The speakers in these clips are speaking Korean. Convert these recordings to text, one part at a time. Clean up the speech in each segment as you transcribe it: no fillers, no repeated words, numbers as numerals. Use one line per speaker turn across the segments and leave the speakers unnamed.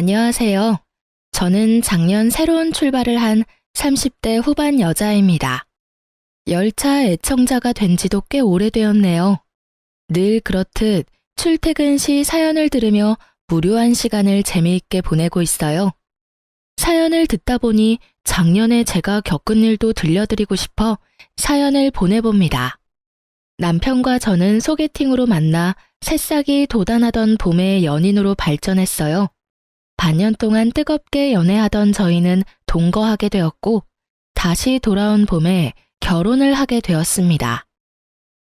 안녕하세요. 저는 작년 새로운 출발을 한 30대 후반 여자입니다. 열차 애청자가 된 지도 꽤 오래되었네요. 늘 그렇듯 출퇴근 시 사연을 들으며 무료한 시간을 재미있게 보내고 있어요. 사연을 듣다 보니 작년에 제가 겪은 일도 들려드리고 싶어 사연을 보내봅니다. 남편과 저는 소개팅으로 만나 새싹이 돋아나던 봄의 연인으로 발전했어요. 반년 동안 뜨겁게 연애하던 저희는 동거하게 되었고 다시 돌아온 봄에 결혼을 하게 되었습니다.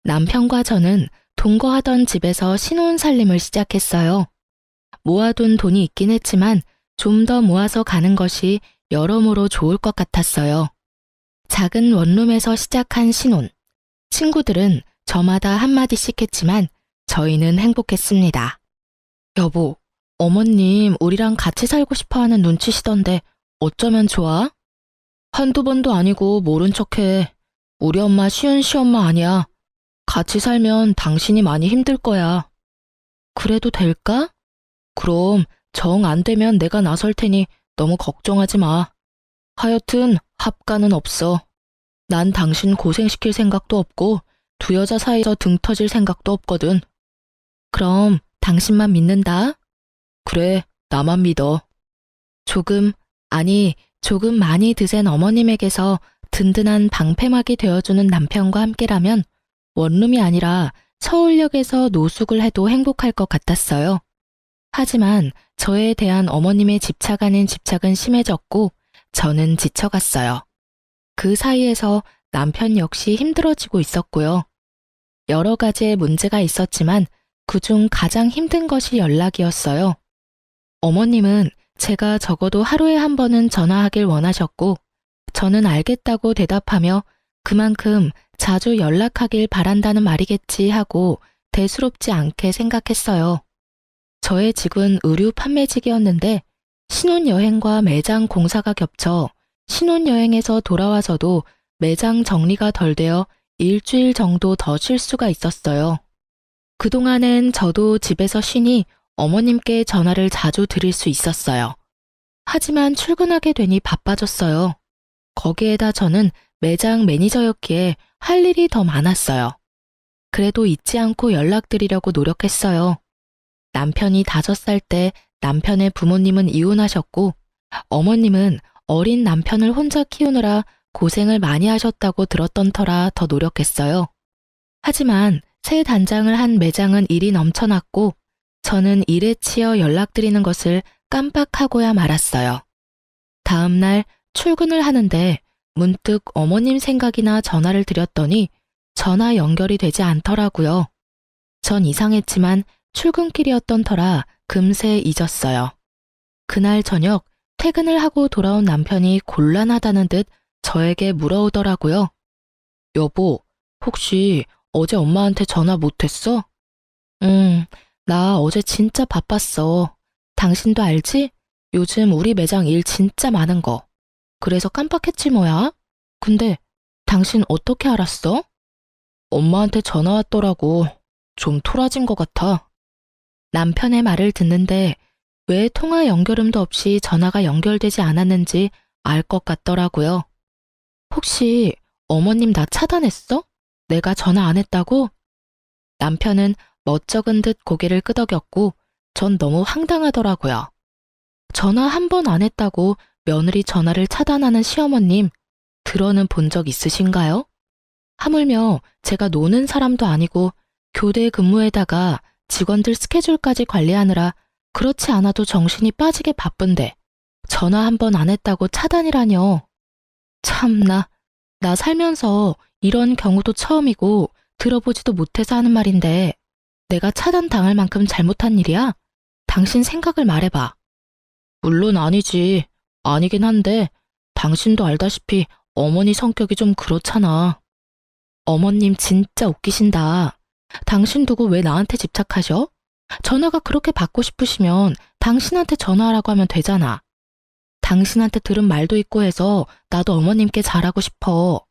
남편과 저는 동거하던 집에서 신혼 살림을 시작했어요. 모아둔 돈이 있긴 했지만 좀 더 모아서 가는 것이 여러모로 좋을 것 같았어요. 작은 원룸에서 시작한 신혼. 친구들은 저마다 한마디씩 했지만 저희는 행복했습니다. 여보, 어머님 우리랑 같이 살고 싶어 하는 눈치시던데 어쩌면 좋아? 한두 번도 아니고 모른 척해. 우리 엄마 쉬운 시엄마 아니야. 같이 살면 당신이 많이 힘들 거야. 그래도 될까? 그럼 정 안 되면 내가 나설 테니 너무 걱정하지 마. 하여튼 합가는 없어. 난 당신 고생시킬 생각도 없고 두 여자 사이에서 등 터질 생각도 없거든. 그럼 당신만 믿는다. 그래, 나만 믿어. 조금 많이 드센 어머님에게서 든든한 방패막이 되어주는 남편과 함께라면 원룸이 아니라 서울역에서 노숙을 해도 행복할 것 같았어요. 하지만 저에 대한 어머님의 집착 아닌 집착은 심해졌고 저는 지쳐갔어요. 그 사이에서 남편 역시 힘들어지고 있었고요. 여러 가지의 문제가 있었지만 그중 가장 힘든 것이 연락이었어요. 어머님은 제가 적어도 하루에 한 번은 전화하길 원하셨고 저는 알겠다고 대답하며 그만큼 자주 연락하길 바란다는 말이겠지 하고 대수롭지 않게 생각했어요. 저의 직은 의류 판매직이었는데 신혼여행과 매장 공사가 겹쳐 신혼여행에서 돌아와서도 매장 정리가 덜 되어 일주일 정도 더 쉴 수가 있었어요. 그동안엔 저도 집에서 쉬니 어머님께 전화를 자주 드릴 수 있었어요. 하지만 출근하게 되니 바빠졌어요. 거기에다 저는 매장 매니저였기에 할 일이 더 많았어요. 그래도 잊지 않고 연락드리려고 노력했어요. 남편이 5살 때 남편의 부모님은 이혼하셨고 어머님은 어린 남편을 혼자 키우느라 고생을 많이 하셨다고 들었던 터라 더 노력했어요. 하지만 새 단장을 한 매장은 일이 넘쳐났고 저는 일에 치여 연락드리는 것을 깜빡하고야 말았어요. 다음 날 출근을 하는데 문득 어머님 생각이나 전화를 드렸더니 전화 연결이 되지 않더라고요. 전 이상했지만 출근길이었던 터라 금세 잊었어요. 그날 저녁 퇴근을 하고 돌아온 남편이 곤란하다는 듯 저에게 물어오더라고요. 여보, 혹시 어제 엄마한테 전화 못했어? 나 어제 진짜 바빴어. 당신도 알지? 요즘 우리 매장 일 진짜 많은 거. 그래서 깜빡했지 뭐야? 근데 당신 어떻게 알았어? 엄마한테 전화 왔더라고. 좀 토라진 것 같아. 남편의 말을 듣는데 왜 통화 연결음도 없이 전화가 연결되지 않았는지 알 것 같더라고요. 혹시 어머님 나 차단했어? 내가 전화 안 했다고? 남편은 멋쩍은 듯 고개를 끄덕였고 전 너무 황당하더라고요. 전화 한 번 안 했다고 며느리 전화를 차단하는 시어머님, 들어는 본 적 있으신가요? 하물며 제가 노는 사람도 아니고 교대 근무에다가 직원들 스케줄까지 관리하느라 그렇지 않아도 정신이 빠지게 바쁜데 전화 한 번 안 했다고 차단이라뇨. 참나, 나 살면서 이런 경우도 처음이고 들어보지도 못해서 하는 말인데 내가 차단당할 만큼 잘못한 일이야? 당신 생각을 말해봐. 물론 아니지. 아니긴 한데 당신도 알다시피 어머니 성격이 좀 그렇잖아. 어머님 진짜 웃기신다. 당신 두고 왜 나한테 집착하셔? 전화가 그렇게 받고 싶으시면 당신한테 전화하라고 하면 되잖아. 당신한테 들은 말도 있고 해서 나도 어머님께 잘하고 싶어.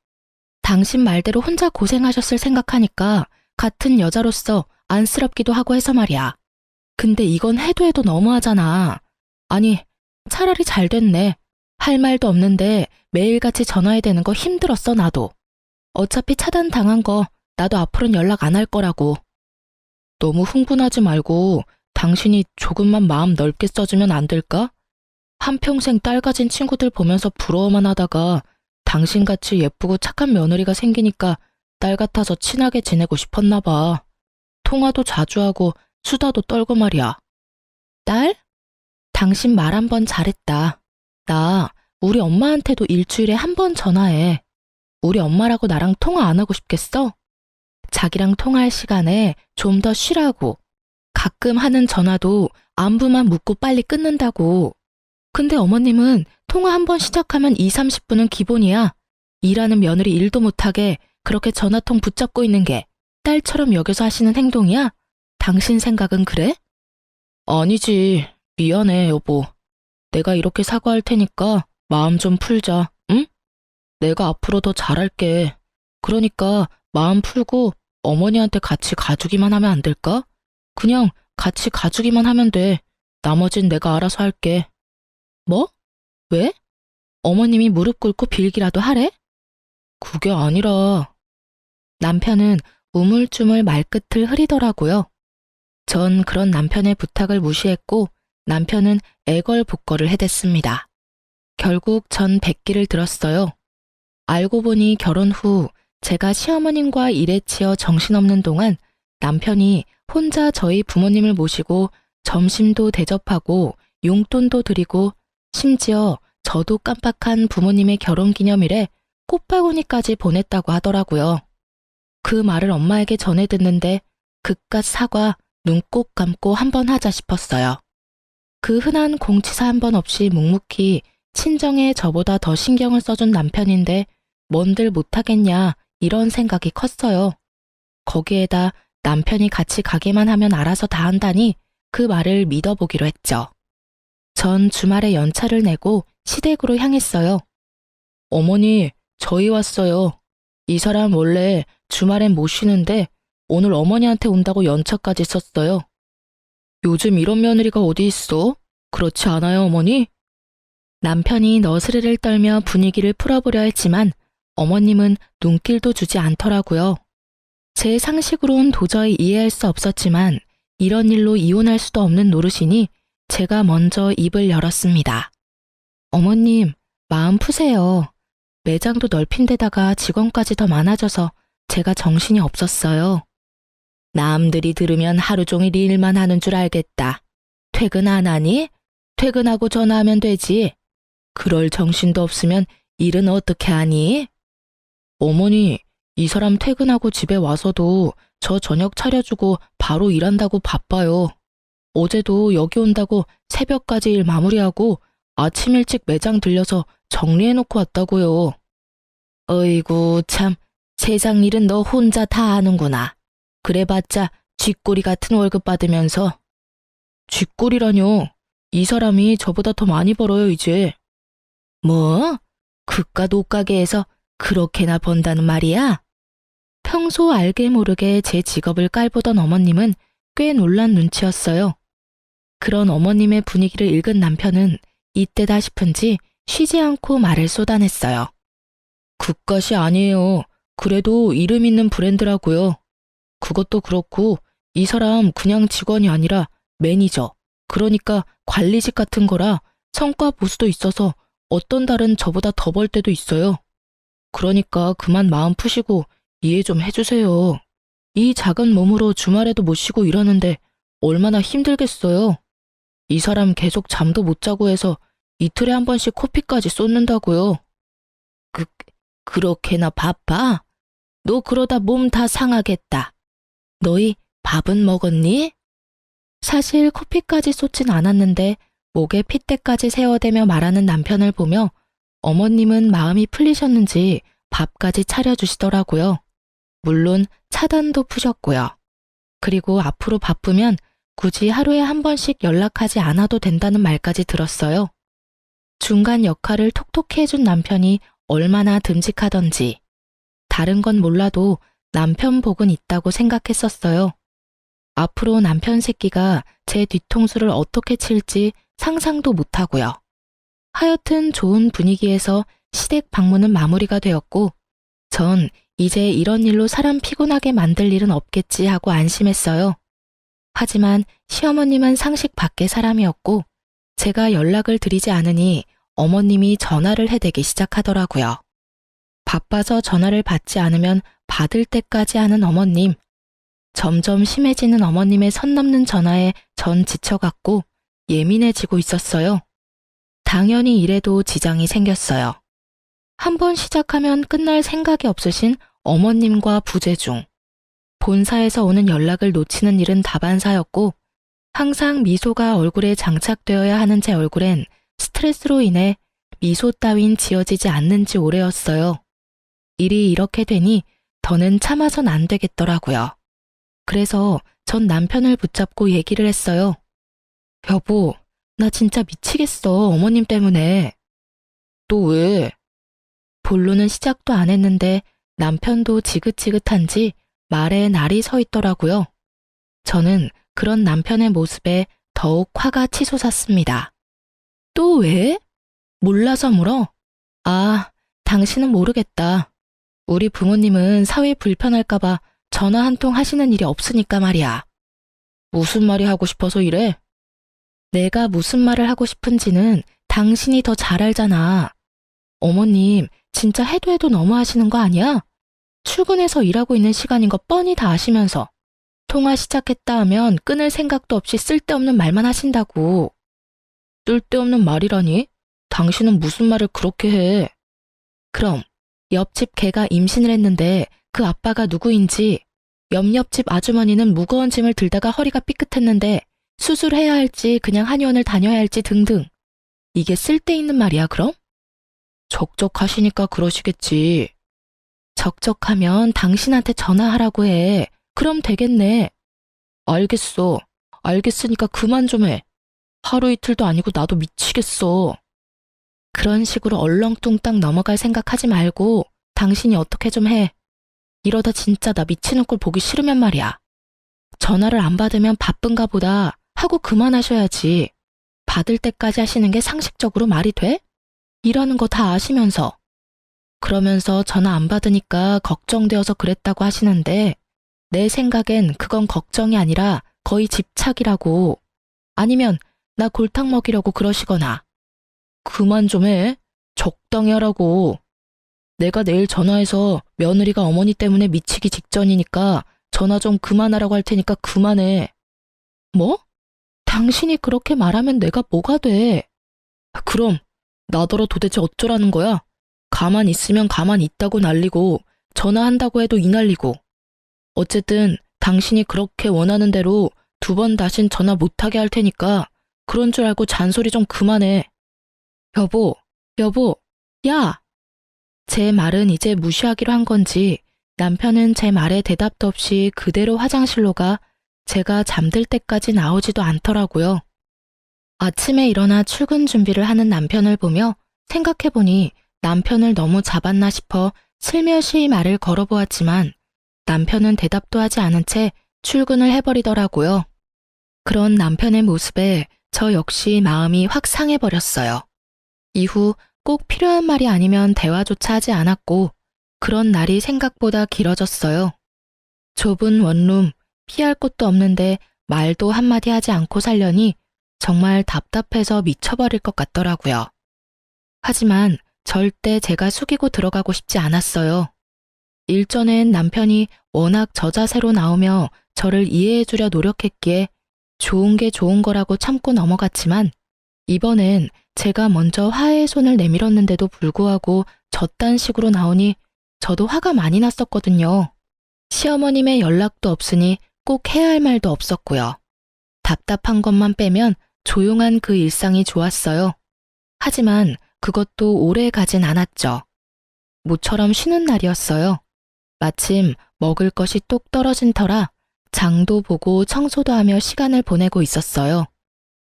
당신 말대로 혼자 고생하셨을 생각하니까 같은 여자로서 안쓰럽기도 하고 해서 말이야. 근데 이건 해도 해도 너무하잖아. 아니, 차라리 잘 됐네. 할 말도 없는데 매일같이 전화해야 되는 거 힘들었어, 나도. 어차피 차단 당한 거 나도 앞으로는 연락 안 할 거라고. 너무 흥분하지 말고 당신이 조금만 마음 넓게 써주면 안 될까? 한평생 딸 가진 친구들 보면서 부러워만 하다가 당신같이 예쁘고 착한 며느리가 생기니까 딸 같아서 친하게 지내고 싶었나 봐. 통화도 자주 하고 수다도 떨고 말이야. 딸? 당신 말 한 번 잘했다. 나 우리 엄마한테도 일주일에 한 번 전화해. 우리 엄마라고 나랑 통화 안 하고 싶겠어? 자기랑 통화할 시간에 좀 더 쉬라고. 가끔 하는 전화도 안부만 묻고 빨리 끊는다고. 근데 어머님은 통화 한 번 시작하면 2, 30분은 기본이야. 일하는 며느리 일도 못하게 그렇게 전화통 붙잡고 있는 게 딸처럼 여겨서 하시는 행동이야? 당신 생각은 그래? 아니지. 미안해, 여보. 내가 이렇게 사과할 테니까 마음 좀 풀자, 응? 내가 앞으로 더 잘할게. 그러니까 마음 풀고 어머니한테 같이 가주기만 하면 안 될까? 그냥 같이 가주기만 하면 돼. 나머진 내가 알아서 할게. 뭐? 왜? 어머님이 무릎 꿇고 빌기라도 하래? 그게 아니라. 남편은 우물쭈물 말끝을 흐리더라고요. 전 그런 남편의 부탁을 무시했고 남편은 애걸복걸을 해댔습니다. 결국 전 백기를 들었어요. 알고 보니 결혼 후 제가 시어머님과 일에 치여 정신없는 동안 남편이 혼자 저희 부모님을 모시고 점심도 대접하고 용돈도 드리고 심지어 저도 깜빡한 부모님의 결혼기념일에 꽃바구니까지 보냈다고 하더라고요. 그 말을 엄마에게 전해 듣는데 그깟 사과 눈 꼭 감고 한번 하자 싶었어요. 그 흔한 공치사 한 번 없이 묵묵히 친정에 저보다 더 신경을 써준 남편인데 뭔들 못하겠냐 이런 생각이 컸어요. 거기에다 남편이 같이 가게만 하면 알아서 다 한다니 그 말을 믿어보기로 했죠. 전 주말에 연차를 내고 시댁으로 향했어요. 어머니, 저희 왔어요. 이 사람 원래 주말엔 못 쉬는데 오늘 어머니한테 온다고 연차까지 썼어요. 요즘 이런 며느리가 어디 있어? 그렇지 않아요, 어머니? 남편이 너스레를 떨며 분위기를 풀어보려 했지만 어머님은 눈길도 주지 않더라고요. 제 상식으론 도저히 이해할 수 없었지만 이런 일로 이혼할 수도 없는 노릇이니 제가 먼저 입을 열었습니다. 어머님, 마음 푸세요. 매장도 넓힌 데다가 직원까지 더 많아져서 제가 정신이 없었어요. 남들이 들으면 하루 종일 일만 하는 줄 알겠다. 퇴근 안 하니? 퇴근하고 전화하면 되지. 그럴 정신도 없으면 일은 어떻게 하니? 어머니, 이 사람 퇴근하고 집에 와서도 저 저녁 차려주고 바로 일한다고 바빠요. 어제도 여기 온다고 새벽까지 일 마무리하고 아침 일찍 매장 들려서 정리해놓고 왔다고요. 어이구 참, 세상 일은 너 혼자 다 하는구나. 그래봤자 쥐꼬리 같은 월급 받으면서. 쥐꼬리라뇨. 이 사람이 저보다 더 많이 벌어요 이제. 뭐? 그깟 옷가게에서 그렇게나 번다는 말이야? 평소 알게 모르게 제 직업을 깔보던 어머님은 꽤 놀란 눈치였어요. 그런 어머님의 분위기를 읽은 남편은 이때다 싶은지 쉬지 않고 말을 쏟아냈어요. 그깟이 아니에요. 그래도 이름 있는 브랜드라고요. 그것도 그렇고 이 사람 그냥 직원이 아니라 매니저, 그러니까 관리직 같은 거라 성과 보수도 있어서 어떤 달은 저보다 더 벌 때도 있어요. 그러니까 그만 마음 푸시고 이해 좀 해주세요. 이 작은 몸으로 주말에도 못 쉬고 이러는데 얼마나 힘들겠어요. 이 사람 계속 잠도 못 자고 해서 이틀에 한 번씩 코피까지 쏟는다고요. 그렇게나 바빠? 너 그러다 몸 다 상하겠다. 너희 밥은 먹었니? 사실 코피까지 쏟진 않았는데 목에 핏대까지 세워대며 말하는 남편을 보며 어머님은 마음이 풀리셨는지 밥까지 차려주시더라고요. 물론 차단도 푸셨고요. 그리고 앞으로 바쁘면 굳이 하루에 한 번씩 연락하지 않아도 된다는 말까지 들었어요. 중간 역할을 톡톡히 해준 남편이 얼마나 듬직하던지. 다른 건 몰라도 남편 복은 있다고 생각했었어요. 앞으로 남편 새끼가 제 뒤통수를 어떻게 칠지 상상도 못하고요. 하여튼 좋은 분위기에서 시댁 방문은 마무리가 되었고, 전 이제 이런 일로 사람 피곤하게 만들 일은 없겠지 하고 안심했어요. 하지만 시어머님은 상식 밖의 사람이었고, 제가 연락을 드리지 않으니 어머님이 전화를 해대기 시작하더라고요. 바빠서 전화를 받지 않으면 받을 때까지 하는 어머님. 점점 심해지는 어머님의 선 넘는 전화에 전 지쳐갔고 예민해지고 있었어요. 당연히 이래도 지장이 생겼어요. 한번 시작하면 끝날 생각이 없으신 어머님과 부재중. 본사에서 오는 연락을 놓치는 일은 다반사였고, 항상 미소가 얼굴에 장착되어야 하는 제 얼굴엔 스트레스로 인해 미소 따윈 지어지지 않는 지 오래였어요. 일이 이렇게 되니 더는 참아선 안 되겠더라고요. 그래서 전 남편을 붙잡고 얘기를 했어요. 여보, 나 진짜 미치겠어, 어머님 때문에. 또 왜? 본론은 시작도 안 했는데 남편도 지긋지긋한지 말에 날이 서 있더라고요. 저는 그런 남편의 모습에 더욱 화가 치솟았습니다. 또 왜? 몰라서 물어? 아, 당신은 모르겠다. 우리 부모님은 사위 불편할까봐 전화 한 통 하시는 일이 없으니까 말이야. 무슨 말이 하고 싶어서 이래? 내가 무슨 말을 하고 싶은지는 당신이 더 잘 알잖아. 어머님, 진짜 해도 너무 하시는 거 아니야? 출근해서 일하고 있는 시간인 거 뻔히 다 아시면서 통화 시작했다 하면 끊을 생각도 없이 쓸데없는 말만 하신다고. 쓸데없는 말이라니? 당신은 무슨 말을 그렇게 해? 그럼 옆집 개가 임신을 했는데 그 아빠가 누구인지, 옆집 아주머니는 무거운 짐을 들다가 허리가 삐끗했는데 수술해야 할지 그냥 한의원을 다녀야 할지 등등. 이게 쓸데있는 말이야 그럼? 적적하시니까 그러시겠지. 적적하면 당신한테 전화하라고 해. 그럼 되겠네. 알겠어. 알겠으니까 그만 좀 해. 하루 이틀도 아니고 나도 미치겠어. 그런 식으로 얼렁뚱땅 넘어갈 생각하지 말고 당신이 어떻게 좀 해. 이러다 진짜 나 미치는 꼴 보기 싫으면 말이야. 전화를 안 받으면 바쁜가 보다 하고 그만하셔야지. 받을 때까지 하시는 게 상식적으로 말이 돼? 일하는 거 다 아시면서. 그러면서 전화 안 받으니까 걱정되어서 그랬다고 하시는데, 내 생각엔 그건 걱정이 아니라 거의 집착이라고. 아니면 나 골탕 먹이려고 그러시거나. 그만 좀 해. 적당히 하라고. 내가 내일 전화해서 며느리가 어머니 때문에 미치기 직전이니까 전화 좀 그만하라고 할 테니까 그만해. 뭐? 당신이 그렇게 말하면 내가 뭐가 돼? 그럼 나더러 도대체 어쩌라는 거야? 가만 있으면 가만 있다고 난리고 전화한다고 해도 이 난리고. 어쨌든 당신이 그렇게 원하는 대로 2번 다신 전화 못하게 할 테니까 그런 줄 알고 잔소리 좀 그만해. 여보, 야! 제 말은 이제 무시하기로 한 건지 남편은 제 말에 대답도 없이 그대로 화장실로 가 제가 잠들 때까지 나오지도 않더라고요. 아침에 일어나 출근 준비를 하는 남편을 보며 생각해보니 남편을 너무 잡았나 싶어 슬며시 말을 걸어보았지만 남편은 대답도 하지 않은 채 출근을 해버리더라고요. 그런 남편의 모습에 저 역시 마음이 확 상해버렸어요. 이후 꼭 필요한 말이 아니면 대화조차 하지 않았고 그런 날이 생각보다 길어졌어요. 좁은 원룸, 피할 곳도 없는데 말도 한마디 하지 않고 살려니 정말 답답해서 미쳐버릴 것 같더라고요. 하지만 절대 제가 숙이고 들어가고 싶지 않았어요. 일전엔 남편이 워낙 저자세로 나오며 저를 이해해주려 노력했기에 좋은 게 좋은 거라고 참고 넘어갔지만 이번엔 제가 먼저 화해의 손을 내밀었는데도 불구하고 저딴 식으로 나오니 저도 화가 많이 났었거든요. 시어머님의 연락도 없으니 꼭 해야 할 말도 없었고요. 답답한 것만 빼면 조용한 그 일상이 좋았어요. 하지만 그것도 오래 가진 않았죠. 모처럼 쉬는 날이었어요. 마침 먹을 것이 똑 떨어진 터라 장도 보고 청소도 하며 시간을 보내고 있었어요.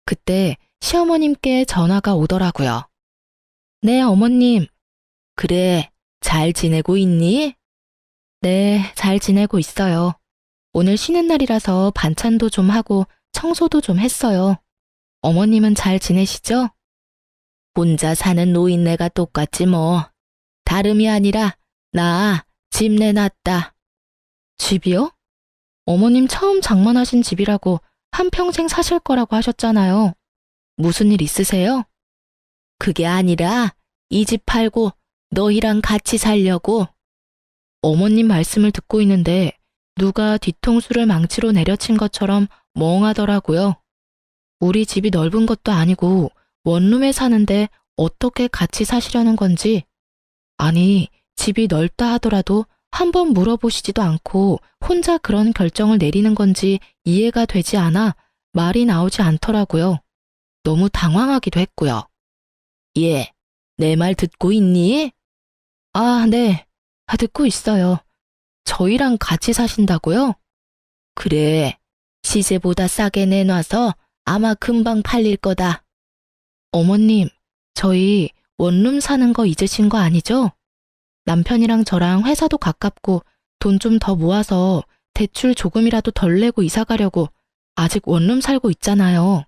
그때 시어머님께 전화가 오더라고요. 네, 어머님. 그래, 잘 지내고 있니? 네, 잘 지내고 있어요. 오늘 쉬는 날이라서 반찬도 좀 하고 청소도 좀 했어요. 어머님은 잘 지내시죠? 혼자 사는 노인네가 똑같지 뭐. 다름이 아니라 나 집 내놨다. 집이요? 어머님 처음 장만하신 집이라고 한평생 사실 거라고 하셨잖아요. 무슨 일 있으세요? 그게 아니라 이 집 팔고 너희랑 같이 살려고. 어머님 말씀을 듣고 있는데 누가 뒤통수를 망치로 내려친 것처럼 멍하더라고요. 우리 집이 넓은 것도 아니고 원룸에 사는데 어떻게 같이 사시려는 건지. 아니, 집이 넓다 하더라도 한번 물어보시지도 않고 혼자 그런 결정을 내리는 건지 이해가 되지 않아 말이 나오지 않더라고요. 너무 당황하기도 했고요. 예, 내 말 듣고 있니? 아, 네. 듣고 있어요. 저희랑 같이 사신다고요? 그래, 시세보다 싸게 내놔서 아마 금방 팔릴 거다. 어머님, 저희 원룸 사는 거 잊으신 거 아니죠? 남편이랑 저랑 회사도 가깝고 돈 좀 더 모아서 대출 조금이라도 덜 내고 이사 가려고 아직 원룸 살고 있잖아요.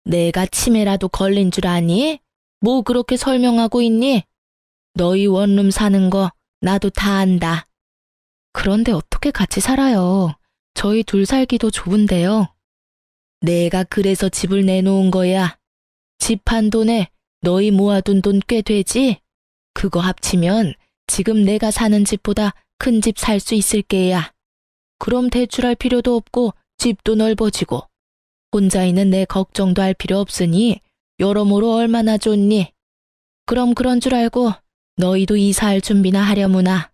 내가 치매라도 걸린 줄 아니? 뭐 그렇게 설명하고 있니? 너희 원룸 사는 거 나도 다 안다. 그런데 어떻게 같이 살아요? 저희 둘 살기도 좁은데요. 내가 그래서 집을 내놓은 거야. 집 한 돈에 너희 모아둔 돈 꽤 되지? 그거 합치면 지금 내가 사는 집보다 큰 집 살 수 있을 게야. 그럼 대출할 필요도 없고 집도 넓어지고 혼자 있는 내 걱정도 할 필요 없으니 여러모로 얼마나 좋니? 그럼 그런 줄 알고 너희도 이사할 준비나 하려무나.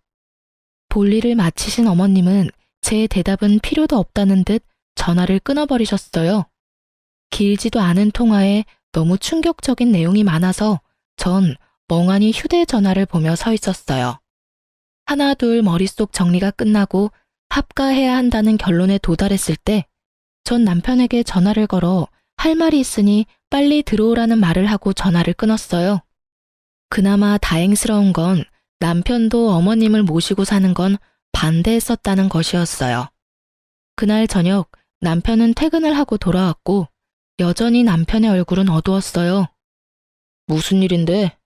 볼일을 마치신 어머님은 제 대답은 필요도 없다는 듯 전화를 끊어버리셨어요. 길지도 않은 통화에 너무 충격적인 내용이 많아서 전 멍하니 휴대전화를 보며 서 있었어요. 하나 둘 머릿속 정리가 끝나고 합가해야 한다는 결론에 도달했을 때 전 남편에게 전화를 걸어 할 말이 있으니 빨리 들어오라는 말을 하고 전화를 끊었어요. 그나마 다행스러운 건 남편도 어머님을 모시고 사는 건 반대했었다는 것이었어요. 그날 저녁 남편은 퇴근을 하고 돌아왔고 여전히 남편의 얼굴은 어두웠어요. 무슨 일인데?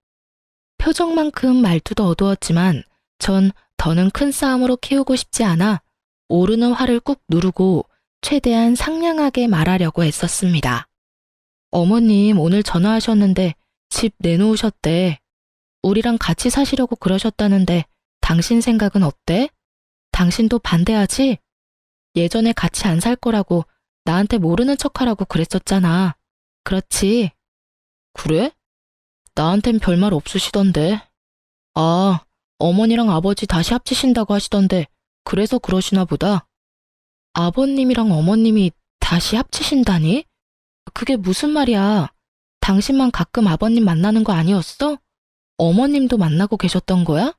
표정만큼 말투도 어두웠지만 전 더는 큰 싸움으로 키우고 싶지 않아 오르는 화를 꾹 누르고 최대한 상냥하게 말하려고 애썼습니다. 어머님 오늘 전화하셨는데 집 내놓으셨대. 우리랑 같이 사시려고 그러셨다는데 당신 생각은 어때? 당신도 반대하지? 예전에 같이 안 살 거라고 나한테 모르는 척하라고 그랬었잖아. 그렇지? 그래? 나한텐 별말 없으시던데. 아, 어머니랑 아버지 다시 합치신다고 하시던데 그래서 그러시나 보다. 아버님이랑 어머님이 다시 합치신다니? 그게 무슨 말이야? 당신만 가끔 아버님 만나는 거 아니었어? 어머님도 만나고 계셨던 거야?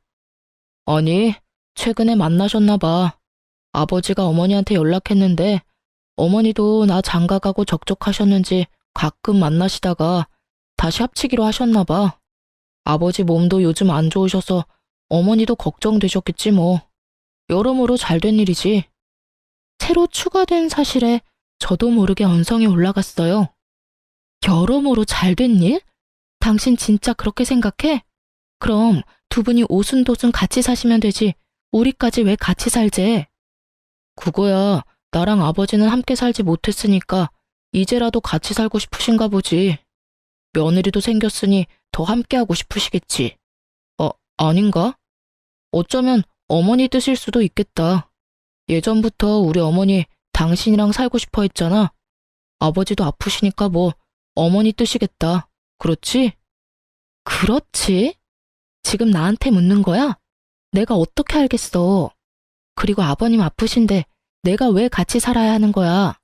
아니, 최근에 만나셨나 봐. 아버지가 어머니한테 연락했는데 어머니도 나 장가가고 적적하셨는지 가끔 만나시다가 다시 합치기로 하셨나 봐. 아버지 몸도 요즘 안 좋으셔서 어머니도 걱정되셨겠지 뭐. 여러모로 잘된 일이지. 새로 추가된 사실에 저도 모르게 언성이 올라갔어요. 여러모로 잘된 일? 당신 진짜 그렇게 생각해? 그럼 두 분이 오순도순 같이 사시면 되지. 우리까지 왜 같이 살재? 그거야 나랑 아버지는 함께 살지 못했으니까 이제라도 같이 살고 싶으신가 보지. 며느리도 생겼으니 더 함께하고 싶으시겠지. 아닌가? 어쩌면 어머니 뜻일 수도 있겠다. 예전부터 우리 어머니 당신이랑 살고 싶어 했잖아. 아버지도 아프시니까 뭐 어머니 뜻이겠다. 그렇지? 그렇지? 지금 나한테 묻는 거야? 내가 어떻게 알겠어. 그리고 아버님 아프신데 내가 왜 같이 살아야 하는 거야?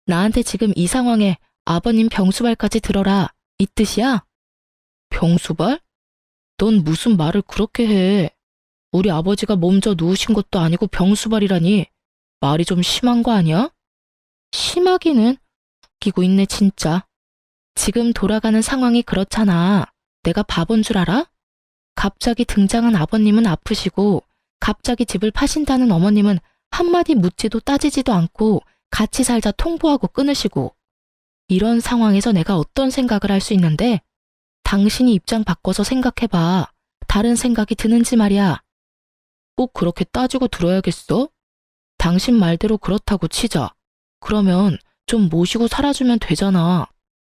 나한테 지금 이 상황에 아버님 병수발까지 들어라. 이 뜻이야? 병수발? 넌 무슨 말을 그렇게 해. 우리 아버지가 몸져 누우신 것도 아니고 병수발이라니. 말이 좀 심한 거 아니야? 심하기는 웃기고 있네 진짜. 지금 돌아가는 상황이 그렇잖아. 내가 바본 줄 알아? 갑자기 등장한 아버님은 아프시고 갑자기 집을 파신다는 어머님은 한마디 묻지도 따지지도 않고 같이 살자 통보하고 끊으시고 이런 상황에서 내가 어떤 생각을 할 수 있는데? 당신이 입장 바꿔서 생각해봐. 다른 생각이 드는지 말이야. 꼭 그렇게 따지고 들어야겠어? 당신 말대로 그렇다고 치자. 그러면 좀 모시고 살아주면 되잖아.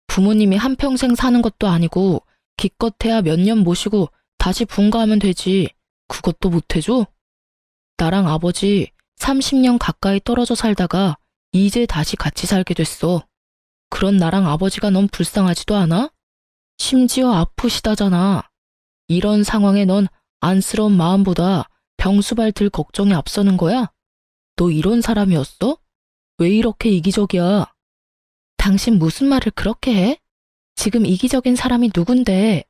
부모님이 한평생 사는 것도 아니고 기껏해야 몇 년 모시고 다시 분가하면 되지. 그것도 못해줘? 나랑 아버지 30년 가까이 떨어져 살다가 이제 다시 같이 살게 됐어. 그런 나랑 아버지가 넌 불쌍하지도 않아? 심지어 아프시다잖아. 이런 상황에 넌 안쓰러운 마음보다 병수발 들 걱정이 앞서는 거야? 너 이런 사람이었어? 왜 이렇게 이기적이야? 당신 무슨 말을 그렇게 해? 지금 이기적인 사람이 누군데?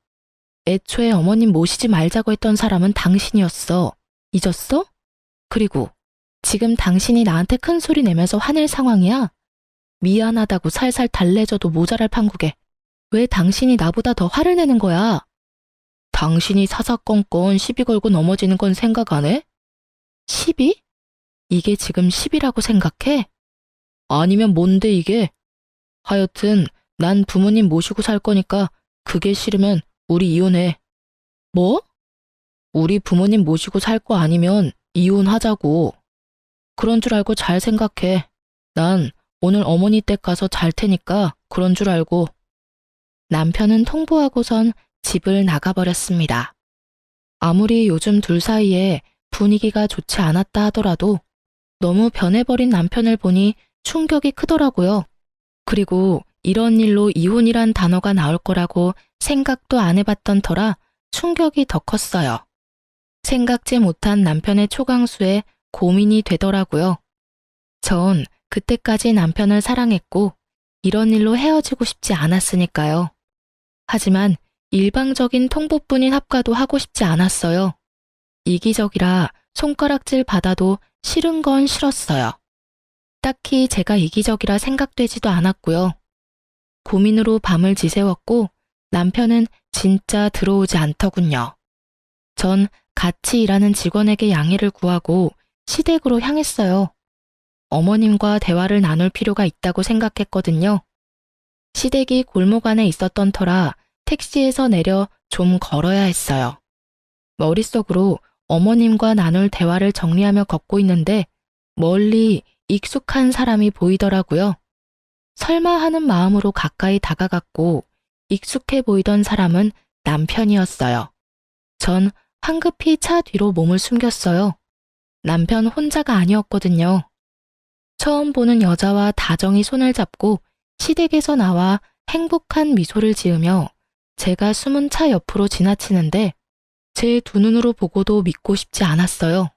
애초에 어머님 모시지 말자고 했던 사람은 당신이었어. 잊었어? 그리고 지금 당신이 나한테 큰 소리 내면서 화낼 상황이야? 미안하다고 살살 달래줘도 모자랄 판국에 왜 당신이 나보다 더 화를 내는 거야? 당신이 사사건건 시비 걸고 넘어지는 건 생각 안 해? 시비? 이게 지금 시비라고 생각해? 아니면 뭔데 이게? 하여튼 난 부모님 모시고 살 거니까 그게 싫으면 우리 이혼해. 뭐? 우리 부모님 모시고 살 거 아니면 이혼하자고. 그런 줄 알고 잘 생각해. 난 오늘 어머니 댁 가서 잘 테니까 그런 줄 알고. 남편은 통보하고선 집을 나가버렸습니다. 아무리 요즘 둘 사이에 분위기가 좋지 않았다 하더라도 너무 변해버린 남편을 보니 충격이 크더라고요. 그리고 이런 일로 이혼이란 단어가 나올 거라고 생각도 안 해봤던 터라 충격이 더 컸어요. 생각지 못한 남편의 초강수에 고민이 되더라고요. 전 그때까지 남편을 사랑했고 이런 일로 헤어지고 싶지 않았으니까요. 하지만 일방적인 통보뿐인 합가도 하고 싶지 않았어요. 이기적이라 손가락질 받아도 싫은 건 싫었어요. 딱히 제가 이기적이라 생각되지도 않았고요. 고민으로 밤을 지새웠고 남편은 진짜 들어오지 않더군요. 전 같이 일하는 직원에게 양해를 구하고 시댁으로 향했어요. 어머님과 대화를 나눌 필요가 있다고 생각했거든요. 시댁이 골목 안에 있었던 터라 택시에서 내려 좀 걸어야 했어요. 머릿속으로 어머님과 나눌 대화를 정리하며 걷고 있는데 멀리 익숙한 사람이 보이더라고요. 설마 하는 마음으로 가까이 다가갔고 익숙해 보이던 사람은 남편이었어요. 전 황급히 차 뒤로 몸을 숨겼어요. 남편 혼자가 아니었거든요. 처음 보는 여자와 다정히 손을 잡고 시댁에서 나와 행복한 미소를 지으며 제가 숨은 차 옆으로 지나치는데 제 두 눈으로 보고도 믿고 싶지 않았어요.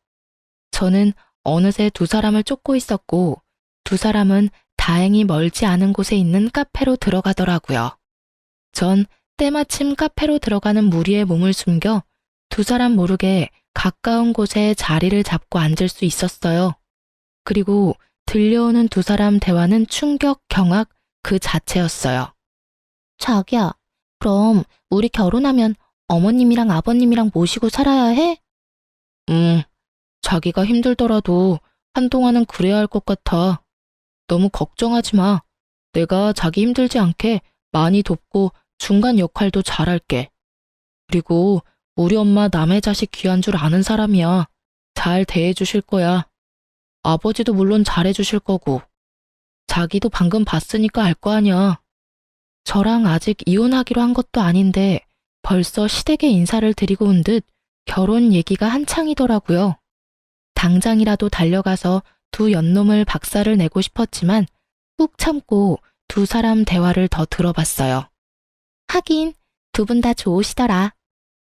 저는 어느새 두 사람을 쫓고 있었고 두 사람은 다행히 멀지 않은 곳에 있는 카페로 들어가더라고요. 전 때마침 카페로 들어가는 무리에 몸을 숨겨 두 사람 모르게 가까운 곳에 자리를 잡고 앉을 수 있었어요. 그리고 들려오는 두 사람 대화는 충격, 경악 그 자체였어요. 자기야, 그럼 우리 결혼하면 어머님이랑 아버님이랑 모시고 살아야 해? 자기가 힘들더라도 한동안은 그래야 할 것 같아. 너무 걱정하지 마. 내가 자기 힘들지 않게 많이 돕고 중간 역할도 잘할게. 그리고 우리 엄마 남의 자식 귀한 줄 아는 사람이야. 잘 대해주실 거야. 아버지도 물론 잘해주실 거고. 자기도 방금 봤으니까 알 거 아니야. 저랑 아직 이혼하기로 한 것도 아닌데 벌써 시댁에 인사를 드리고 온 듯 결혼 얘기가 한창이더라고요. 당장이라도 달려가서 두 연놈을 박살을 내고 싶었지만 꾹 참고 두 사람 대화를 더 들어봤어요. 하긴 두 분 다 좋으시더라.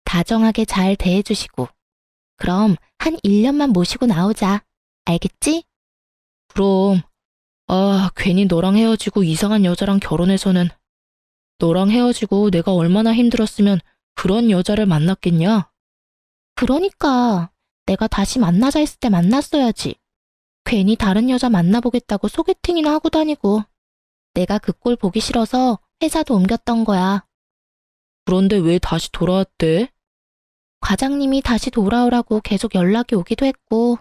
다정하게 잘 대해주시고. 그럼 한 1년만 모시고 나오자. 알겠지? 그럼. 괜히 너랑 헤어지고 이상한 여자랑 결혼해서는. 너랑 헤어지고 내가 얼마나 힘들었으면 그런 여자를 만났겠냐? 그러니까 내가 다시 만나자 했을 때 만났어야지. 괜히 다른 여자 만나보겠다고 소개팅이나 하고 다니고. 내가 그 꼴 보기 싫어서 회사도 옮겼던 거야. 그런데 왜 다시 돌아왔대? 과장님이 다시 돌아오라고 계속 연락이 오기도 했고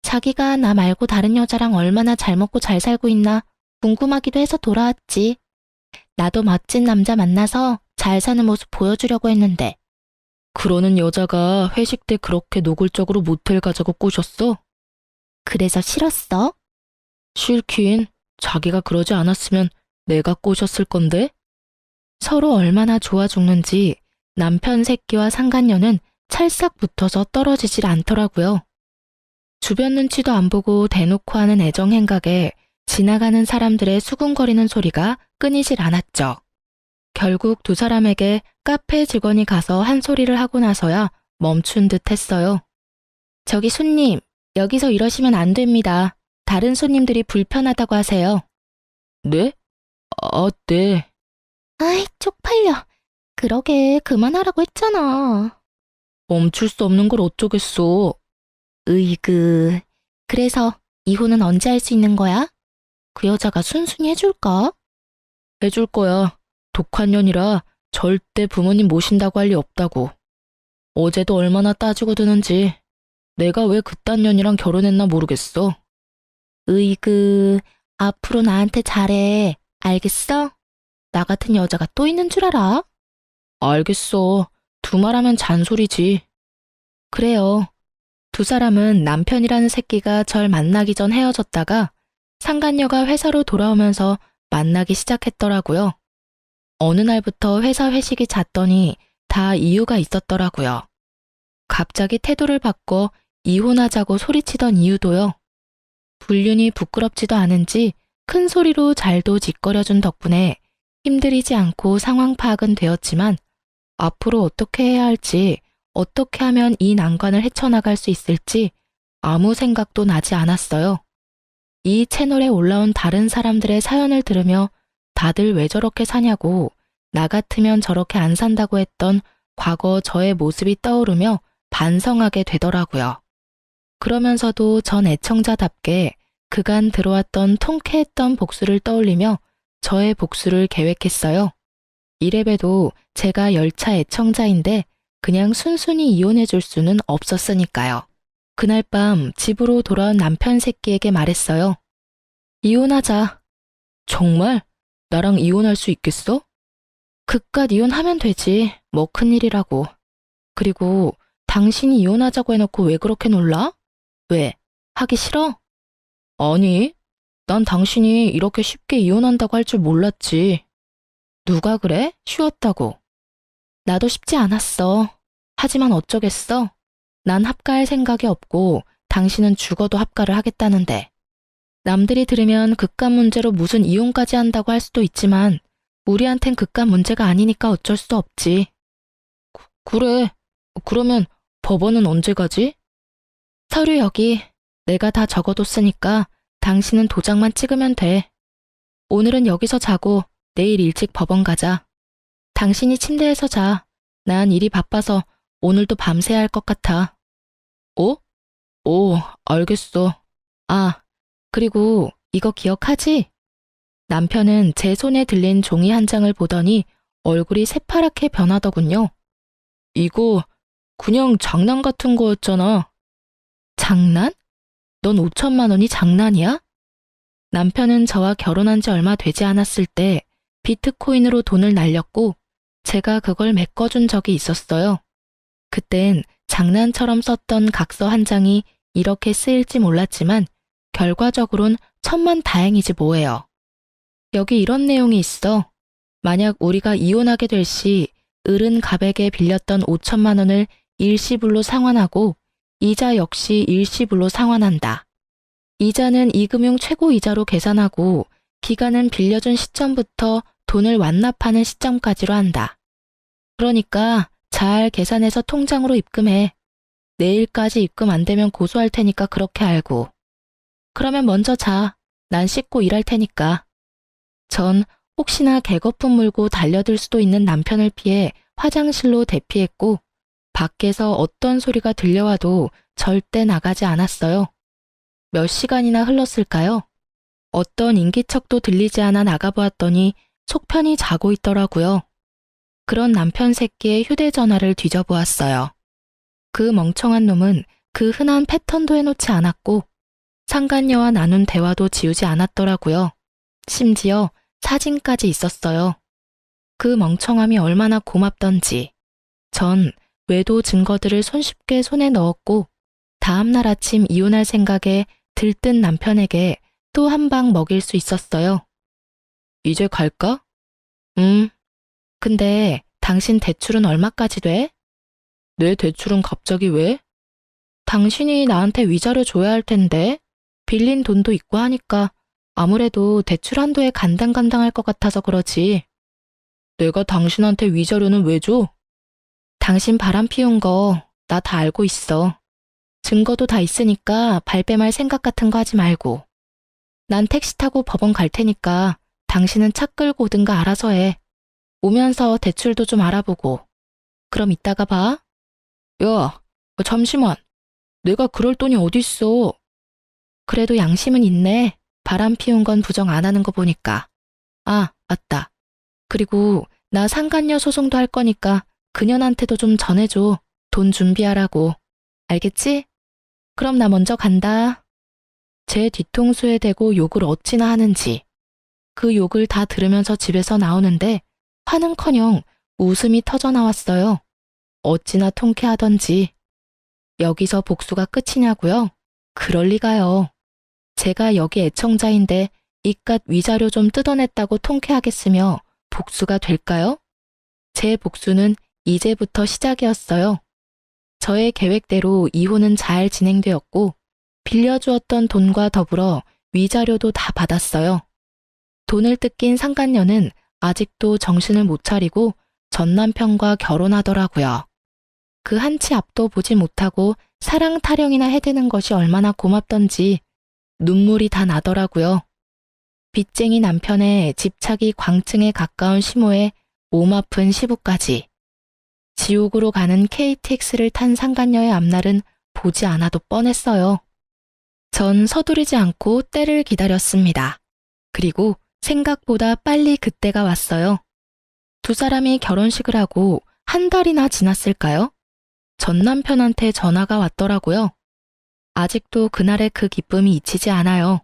자기가 나 말고 다른 여자랑 얼마나 잘 먹고 잘 살고 있나 궁금하기도 해서 돌아왔지. 나도 멋진 남자 만나서 잘 사는 모습 보여주려고 했는데. 그러는 여자가 회식 때 그렇게 노골적으로 모텔 가자고 꼬셨어? 그래서 싫었어? 싫긴. 자기가 그러지 않았으면 내가 꼬셨을 건데? 서로 얼마나 좋아 죽는지 남편 새끼와 상간녀는 찰싹 붙어서 떨어지질 않더라고요. 주변 눈치도 안 보고 대놓고 하는 애정 행각에 지나가는 사람들의 수군거리는 소리가 끊이질 않았죠. 결국 두 사람에게 카페 직원이 가서 한 소리를 하고 나서야 멈춘 듯 했어요. 저기 손님, 여기서 이러시면 안 됩니다. 다른 손님들이 불편하다고 하세요. 네? 네. 아이, 쪽팔려. 그러게 그만하라고 했잖아. 멈출 수 없는 걸 어쩌겠어. 으이그. 그래서 이혼은 언제 할 수 있는 거야? 그 여자가 순순히 해줄까? 해줄 거야. 독한 년이라 절대 부모님 모신다고 할 리 없다고. 어제도 얼마나 따지고 드는지. 내가 왜 그딴 년이랑 결혼했나 모르겠어. 으이그. 앞으로 나한테 잘해. 알겠어? 나 같은 여자가 또 있는 줄 알아? 알겠어. 두말하면 잔소리지. 그래요. 두 사람은 남편이라는 새끼가 절 만나기 전 헤어졌다가 상간녀가 회사로 돌아오면서 만나기 시작했더라고요. 어느 날부터 회사 회식이 잦더니 다 이유가 있었더라고요. 갑자기 태도를 바꿔 이혼하자고 소리치던 이유도요. 불륜이 부끄럽지도 않은지 큰 소리로 잘도 짓거려준 덕분에 힘들이지 않고 상황 파악은 되었지만 앞으로 어떻게 해야 할지, 어떻게 하면 이 난관을 헤쳐나갈 수 있을지 아무 생각도 나지 않았어요. 이 채널에 올라온 다른 사람들의 사연을 들으며 다들 왜 저렇게 사냐고, 나 같으면 저렇게 안 산다고 했던 과거 저의 모습이 떠오르며 반성하게 되더라고요. 그러면서도 전 애청자답게 그간 들어왔던 통쾌했던 복수를 떠올리며 저의 복수를 계획했어요. 이래봬도 제가 열차 애청자인데 그냥 순순히 이혼해줄 수는 없었으니까요. 그날 밤 집으로 돌아온 남편 새끼에게 말했어요. 이혼하자. 정말? 나랑 이혼할 수 있겠어? 그깟 이혼하면 되지. 뭐 큰일이라고. 그리고 당신이 이혼하자고 해놓고 왜 그렇게 놀라? 왜? 하기 싫어? 아니, 난 당신이 이렇게 쉽게 이혼한다고 할 줄 몰랐지. 누가 그래? 쉬웠다고. 나도 쉽지 않았어. 하지만 어쩌겠어? 난 합가할 생각이 없고 당신은 죽어도 합가를 하겠다는데. 남들이 들으면 그깟 문제로 무슨 이혼까지 한다고 할 수도 있지만 우리한텐 그깟 문제가 아니니까 어쩔 수 없지. 그래. 그러면 법원은 언제 가지? 서류 여기. 내가 다 적어뒀으니까 당신은 도장만 찍으면 돼. 오늘은 여기서 자고 내일 일찍 법원 가자. 당신이 침대에서 자. 난 일이 바빠서 오늘도 밤새야 할 것 같아. 알겠어. 아, 그리고 이거 기억하지? 남편은 제 손에 들린 종이 한 장을 보더니 얼굴이 새파랗게 변하더군요. 이거 그냥 장난 같은 거였잖아. 장난? 넌 5천만 원이 장난이야? 남편은 저와 결혼한 지 얼마 되지 않았을 때 비트코인으로 돈을 날렸고 제가 그걸 메꿔준 적이 있었어요. 그땐 장난처럼 썼던 각서 한 장이 이렇게 쓰일지 몰랐지만 결과적으론 천만다행이지 뭐예요. 여기 이런 내용이 있어. 만약 우리가 이혼하게 될 시 을은 갑에게 빌렸던 5천만 원을 일시불로 상환하고 이자 역시 일시불로 상환한다. 이자는 이금융 최고 이자로 계산하고 기간은 빌려준 시점부터 돈을 완납하는 시점까지로 한다. 그러니까 잘 계산해서 통장으로 입금해. 내일까지 입금 안 되면 고소할 테니까 그렇게 알고. 그러면 먼저 자. 난 씻고 일할 테니까. 전 혹시나 개거품 물고 달려들 수도 있는 남편을 피해 화장실로 대피했고 밖에서 어떤 소리가 들려와도 절대 나가지 않았어요. 몇 시간이나 흘렀을까요? 어떤 인기척도 들리지 않아 나가보았더니 속편히 자고 있더라고요. 그런 남편 새끼의 휴대전화를 뒤져보았어요. 그 멍청한 놈은 그 흔한 패턴도 해놓지 않았고 상간녀와 나눈 대화도 지우지 않았더라고요. 심지어 사진까지 있었어요. 그 멍청함이 얼마나 고맙던지. 전 외도 증거들을 손쉽게 손에 넣었고 다음날 아침 이혼할 생각에 들뜬 남편에게 또 한 방 먹일 수 있었어요. 이제 갈까? 근데 당신 대출은 얼마까지 돼? 내 대출은 갑자기 왜? 당신이 나한테 위자료 줘야 할 텐데 빌린 돈도 있고 하니까 아무래도 대출 한도에 간당간당할 것 같아서 그러지. 내가 당신한테 위자료는 왜 줘? 당신 바람 피운 거 나 다 알고 있어. 증거도 다 있으니까 발뺌할 생각 같은 거 하지 말고. 난 택시 타고 법원 갈 테니까 당신은 차 끌고 오든가 알아서 해. 오면서 대출도 좀 알아보고. 그럼 이따가 봐. 야, 잠시만. 내가 그럴 돈이 어딨어. 그래도 양심은 있네. 바람 피운 건 부정 안 하는 거 보니까. 아, 맞다. 그리고 나 상간녀 소송도 할 거니까 그년한테도 좀 전해줘. 돈 준비하라고. 알겠지? 그럼 나 먼저 간다. 제 뒤통수에 대고 욕을 어찌나 하는지. 그 욕을 다 들으면서 집에서 나오는데 화는커녕 웃음이 터져 나왔어요. 어찌나 통쾌하던지. 여기서 복수가 끝이냐고요? 그럴 리가요. 제가 여기 애청자인데 이깟 위자료 좀 뜯어냈다고 통쾌하겠으며 복수가 될까요? 제 복수는 이제부터 시작이었어요. 저의 계획대로 이혼은 잘 진행되었고 빌려주었던 돈과 더불어 위자료도 다 받았어요. 돈을 뜯긴 상간녀는 아직도 정신을 못 차리고 전 남편과 결혼하더라고요. 그 한치 앞도 보지 못하고 사랑 타령이나 해대는 것이 얼마나 고맙던지 눈물이 다 나더라고요. 빚쟁이 남편의 집착이 광증에 가까운 시모에 몸 아픈 시부까지. 지옥으로 가는 KTX를 탄 상간녀의 앞날은 보지 않아도 뻔했어요. 전 서두르지 않고 때를 기다렸습니다. 그리고 생각보다 빨리 그때가 왔어요. 두 사람이 결혼식을 하고 한 달이나 지났을까요? 전 남편한테 전화가 왔더라고요. 아직도 그날의 그 기쁨이 잊히지 않아요.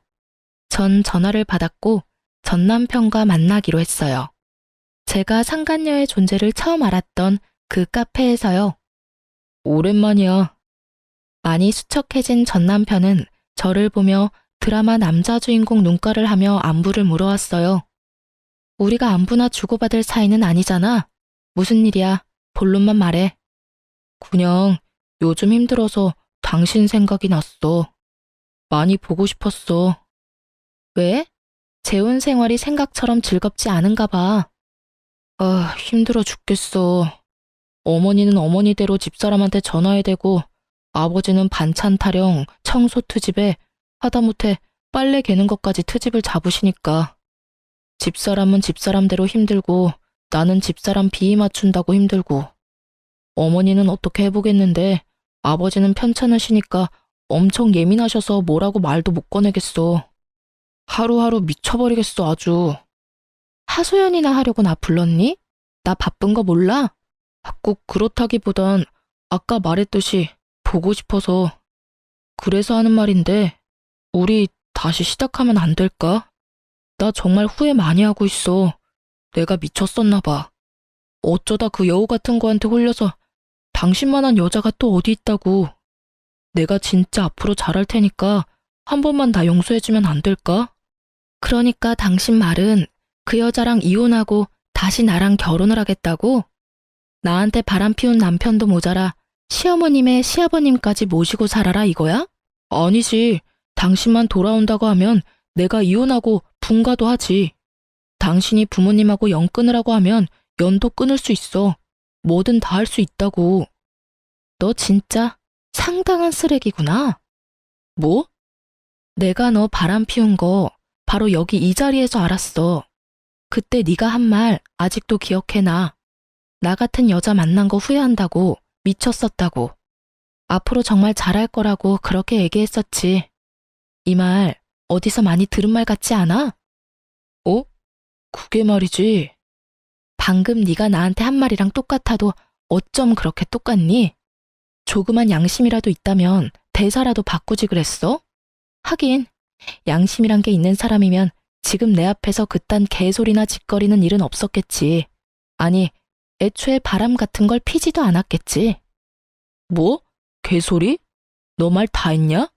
전 전화를 받았고 전 남편과 만나기로 했어요. 제가 상간녀의 존재를 처음 알았던 그 카페에서요. 오랜만이야. 많이 수척해진 전 남편은 저를 보며 드라마 남자 주인공 눈가를 하며 안부를 물어왔어요. 우리가 안부나 주고받을 사이는 아니잖아. 무슨 일이야? 본론만 말해. 그냥 요즘 힘들어서 당신 생각이 났어. 많이 보고 싶었어. 왜? 재혼 생활이 생각처럼 즐겁지 않은가 봐. 아, 힘들어 죽겠어. 어머니는 어머니대로 집사람한테 전화해대고 아버지는 반찬 타령, 청소 트집에 하다못해 빨래 개는 것까지 트집을 잡으시니까 집사람은 집사람대로 힘들고 나는 집사람 비위 맞춘다고 힘들고 어머니는 어떻게 해보겠는데 아버지는 편찮으시니까 엄청 예민하셔서 뭐라고 말도 못 꺼내겠어. 하루하루 미쳐버리겠어 아주. 하소연이나 하려고 나 불렀니? 나 바쁜 거 몰라? 꼭 그렇다기보단 아까 말했듯이 보고 싶어서. 그래서 하는 말인데 우리 다시 시작하면 안 될까? 나 정말 후회 많이 하고 있어. 내가 미쳤었나 봐. 어쩌다 그 여우 같은 거한테 홀려서 당신만한 여자가 또 어디 있다고. 내가 진짜 앞으로 잘할 테니까 한 번만 다 용서해주면 안 될까? 그러니까 당신 말은 그 여자랑 이혼하고 다시 나랑 결혼을 하겠다고? 나한테 바람 피운 남편도 모자라 시어머님의 시아버님까지 모시고 살아라 이거야? 아니지. 당신만 돌아온다고 하면 내가 이혼하고 분가도 하지. 당신이 부모님하고 연 끊으라고 하면 연도 끊을 수 있어. 뭐든 다 할 수 있다고. 너 진짜 상당한 쓰레기구나. 뭐? 내가 너 바람 피운 거 바로 여기 이 자리에서 알았어. 그때 네가 한 말 아직도 기억해놔. 나 같은 여자 만난 거 후회한다고, 미쳤었다고. 앞으로 정말 잘할 거라고 그렇게 얘기했었지. 이 말 어디서 많이 들은 말 같지 않아? 어? 그게 말이지. 방금 네가 나한테 한 말이랑 똑같아도 어쩜 그렇게 똑같니? 조그만 양심이라도 있다면 대사라도 바꾸지 그랬어? 하긴 양심이란 게 있는 사람이면 지금 내 앞에서 그딴 개소리나 짓거리는 일은 없었겠지. 아니, 애초에 바람 같은 걸 피지도 않았겠지. 뭐? 개소리? 너 말 다 했냐?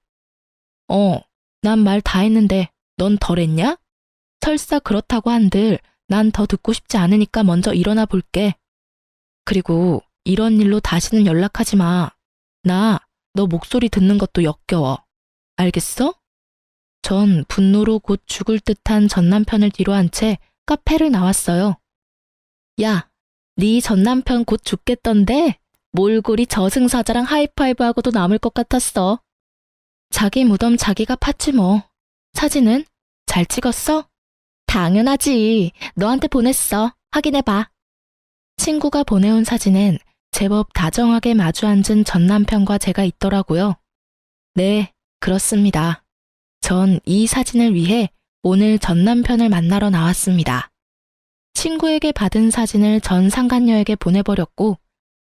난 말 다 했는데 넌 덜 했냐? 설사 그렇다고 한들 난 더 듣고 싶지 않으니까 먼저 일어나 볼게. 그리고 이런 일로 다시는 연락하지 마. 나 너 목소리 듣는 것도 역겨워. 알겠어? 전 분노로 곧 죽을 듯한 전남편을 뒤로 한 채 카페를 나왔어요. 야, 네 전남편 곧 죽겠던데? 몰골이 저승사자랑 하이파이브하고도 남을 것 같았어. 자기 무덤 자기가 팠지 뭐. 사진은? 잘 찍었어? 당연하지. 너한테 보냈어. 확인해봐. 친구가 보내온 사진엔 제법 다정하게 마주 앉은 전남편과 제가 있더라고요. 네, 그렇습니다. 전 이 사진을 위해 오늘 전남편을 만나러 나왔습니다. 친구에게 받은 사진을 전 상간녀에게 보내버렸고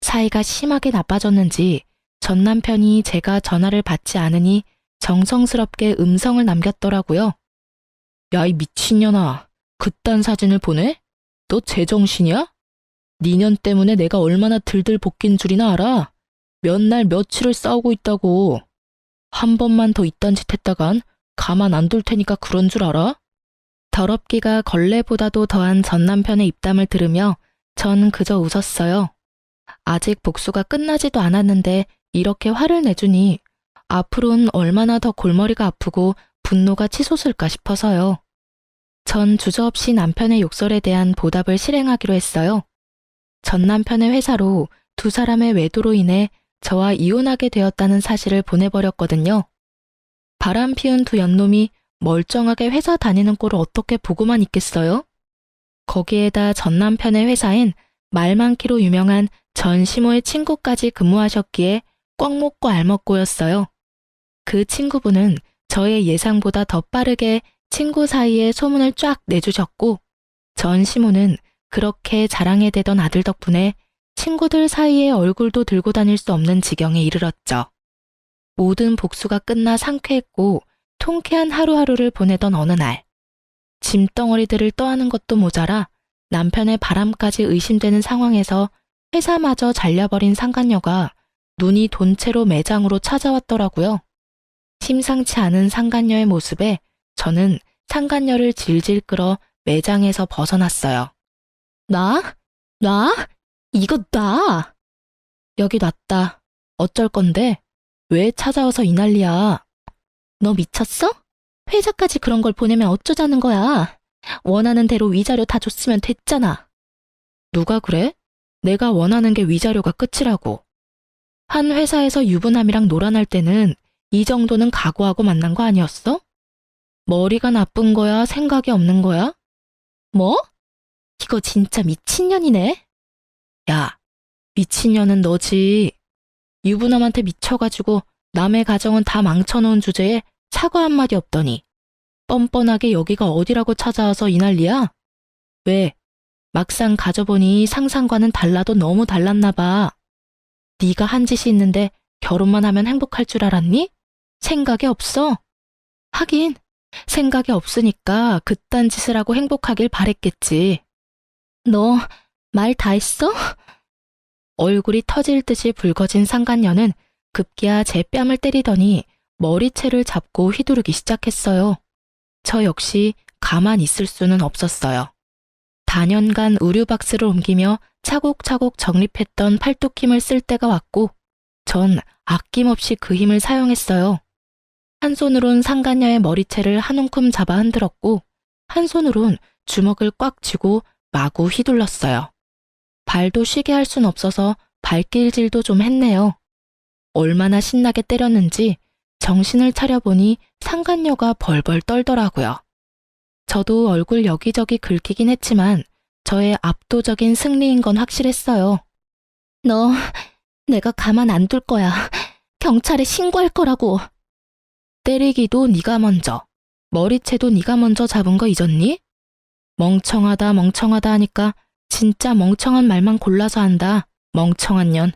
사이가 심하게 나빠졌는지 전남편이 제가 전화를 받지 않으니 정성스럽게 음성을 남겼더라고요. 야, 이 미친년아. 그딴 사진을 보내? 너 제정신이야? 니년 때문에 내가 얼마나 들들 볶인 줄이나 알아? 몇 날 며칠을 싸우고 있다고. 한 번만 더 이딴 짓 했다간 가만 안 둘 테니까 그런 줄 알아? 더럽기가 걸레보다도 더한 전남편의 입담을 들으며 전 그저 웃었어요. 아직 복수가 끝나지도 않았는데 이렇게 화를 내주니 앞으로는 얼마나 더 골머리가 아프고 분노가 치솟을까 싶어서요. 전 주저없이 남편의 욕설에 대한 보답을 실행하기로 했어요. 전 남편의 회사로 두 사람의 외도로 인해 저와 이혼하게 되었다는 사실을 보내버렸거든요. 바람 피운 두 연놈이 멀쩡하게 회사 다니는 꼴을 어떻게 보고만 있겠어요? 거기에다 전 남편의 회사엔 말 많기로 유명한 전시모의 친구까지 근무하셨기에 꽉 먹고 알 먹고였어요. 그 친구분은 저의 예상보다 더 빠르게 친구 사이에 소문을 쫙 내주셨고 전시모는 그렇게 자랑해 대던 아들 덕분에 친구들 사이에 얼굴도 들고 다닐 수 없는 지경에 이르렀죠. 모든 복수가 끝나 상쾌했고 통쾌한 하루하루를 보내던 어느 날, 짐덩어리들을 떠안은 것도 모자라 남편의 바람까지 의심되는 상황에서 회사마저 잘려버린 상간녀가 눈이 돈 채로 매장으로 찾아왔더라고요. 심상치 않은 상간녀의 모습에 저는 상간녀를 질질 끌어 매장에서 벗어났어요. 나? 이거 나! 여기 놨다. 어쩔 건데? 왜 찾아와서 이 난리야? 너 미쳤어? 회사까지 그런 걸 보내면 어쩌자는 거야? 원하는 대로 위자료 다 줬으면 됐잖아. 누가 그래? 내가 원하는 게 위자료가 끝이라고. 한 회사에서 유부남이랑 놀아날 때는 이 정도는 각오하고 만난 거 아니었어? 머리가 나쁜 거야? 생각이 없는 거야? 뭐? 이거 진짜 미친년이네? 야, 미친년은 너지. 유부남한테 미쳐가지고 남의 가정은 다 망쳐놓은 주제에 사과 한마디 없더니 뻔뻔하게 여기가 어디라고 찾아와서 이 난리야? 왜? 막상 가져보니 상상과는 달라도 너무 달랐나 봐. 네가 한 짓이 있는데 결혼만 하면 행복할 줄 알았니? 생각이 없어? 하긴 생각이 없으니까 그딴 짓을 하고 행복하길 바랬겠지. 너 말 다 했어? 얼굴이 터질 듯이 붉어진 상간녀는 급기야 제 뺨을 때리더니 머리채를 잡고 휘두르기 시작했어요. 저 역시 가만 있을 수는 없었어요. 다년간 의류 박스를 옮기며 차곡차곡 정립했던 팔뚝 힘을 쓸 때가 왔고 전 아낌없이 그 힘을 사용했어요. 한 손으론 상간녀의 머리채를 한 움큼 잡아 흔들었고 한 손으론 주먹을 꽉 쥐고 마구 휘둘렀어요. 발도 쉬게 할 순 없어서 발길질도 좀 했네요. 얼마나 신나게 때렸는지 정신을 차려보니 상간녀가 벌벌 떨더라고요. 저도 얼굴 여기저기 긁히긴 했지만 저의 압도적인 승리인 건 확실했어요. 너, 내가 가만 안 둘 거야. 경찰에 신고할 거라고. 때리기도 네가 먼저, 머리채도 네가 먼저 잡은 거 잊었니? 멍청하다 하니까 진짜 멍청한 말만 골라서 한다. 멍청한 년.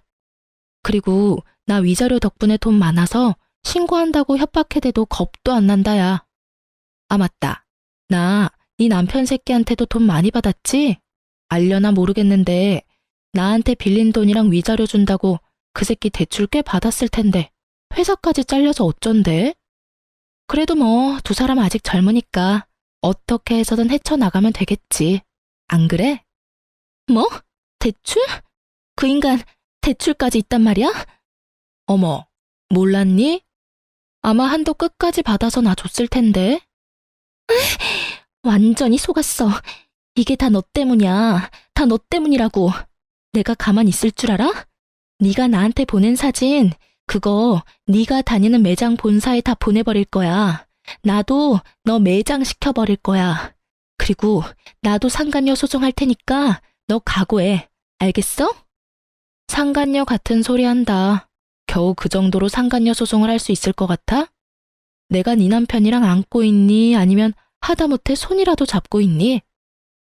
그리고 나 위자료 덕분에 돈 많아서 신고한다고 협박해대도 겁도 안 난다, 야. 아, 맞다. 나 네 남편 새끼한테도 돈 많이 받았지? 알려나 모르겠는데 나한테 빌린 돈이랑 위자료 준다고 그 새끼 대출 꽤 받았을 텐데 회사까지 잘려서 어쩐대? 그래도 뭐 두 사람 아직 젊으니까 어떻게 해서든 헤쳐나가면 되겠지. 안 그래? 뭐? 대출? 그 인간 대출까지 있단 말이야? 어머, 몰랐니? 아마 한도 끝까지 받아서 나 줬을 텐데. 완전히 속았어. 이게 다 너 때문이야. 다 너 때문이라고. 내가 가만 있을 줄 알아? 네가 나한테 보낸 사진, 그거 네가 다니는 매장 본사에 다 보내버릴 거야. 나도 너 매장 시켜버릴 거야. 그리고 나도 상간녀 소송할 테니까 너 각오해. 알겠어? 상간녀 같은 소리 한다. 겨우 그 정도로 상간녀 소송을 할 수 있을 것 같아? 내가 네 남편이랑 안고 있니? 아니면 하다못해 손이라도 잡고 있니?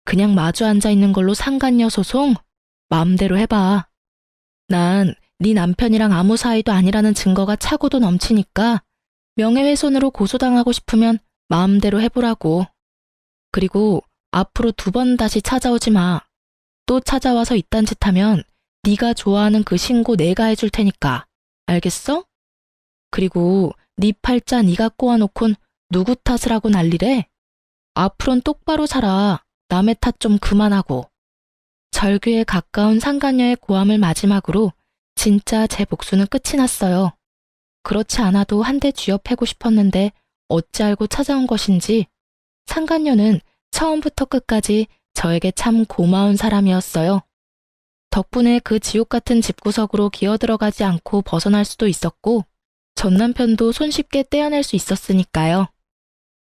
그냥 마주 앉아 있는 걸로 상간녀 소송? 마음대로 해봐. 난 네 남편이랑 아무 사이도 아니라는 증거가 차고도 넘치니까 명예훼손으로 고소당하고 싶으면 마음대로 해보라고. 그리고 앞으로 2번 다시 찾아오지 마. 또 찾아와서 이딴 짓 하면 네가 좋아하는 그 신고 내가 해줄 테니까. 알겠어? 그리고 네 팔자 네가 꼬아놓곤 누구 탓을 하고 난리래? 앞으론 똑바로 살아. 남의 탓 좀 그만하고. 절규에 가까운 상간녀의 고함을 마지막으로 진짜 제 복수는 끝이 났어요. 그렇지 않아도 한 대 쥐어패고 싶었는데 어찌 알고 찾아온 것인지 상간녀는 처음부터 끝까지 저에게 참 고마운 사람이었어요. 덕분에 그 지옥 같은 집구석으로 기어들어가지 않고 벗어날 수도 있었고 전 남편도 손쉽게 떼어낼 수 있었으니까요.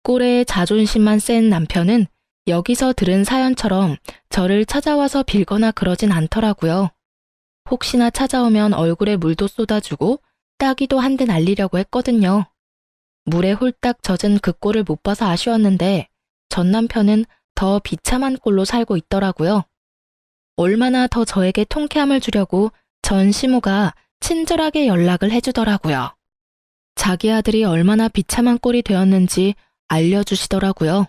꼴에 자존심만 센 남편은 여기서 들은 사연처럼 저를 찾아와서 빌거나 그러진 않더라고요. 혹시나 찾아오면 얼굴에 물도 쏟아주고 따기도 한 대 날리려고 했거든요. 물에 홀딱 젖은 그 꼴을 못 봐서 아쉬웠는데 전 남편은 더 비참한 꼴로 살고 있더라고요. 얼마나 더 저에게 통쾌함을 주려고 전 시모가 친절하게 연락을 해주더라고요. 자기 아들이 얼마나 비참한 꼴이 되었는지 알려주시더라고요.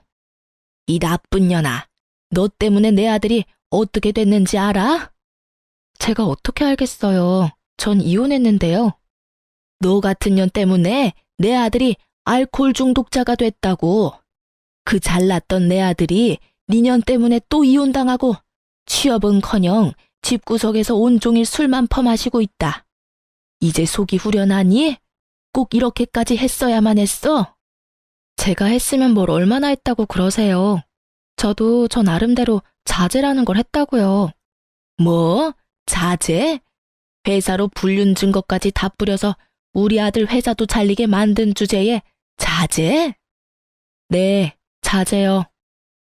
이 나쁜 년아, 너 때문에 내 아들이 어떻게 됐는지 알아? 제가 어떻게 알겠어요. 전 이혼했는데요. 너 같은 년 때문에 내 아들이 알코올 중독자가 됐다고. 그 잘났던 내 아들이 네 년 때문에 또 이혼당하고 취업은커녕 집구석에서 온종일 술만 퍼마시고 있다. 이제 속이 후련하니? 꼭 이렇게까지 했어야만 했어? 제가 했으면 뭘 얼마나 했다고 그러세요. 저도 저 나름대로 자제라는 걸 했다고요. 뭐? 자제? 회사로 불륜 증거까지 다 뿌려서 우리 아들 회사도 잘리게 만든 주제에 자제? 네, 자제요.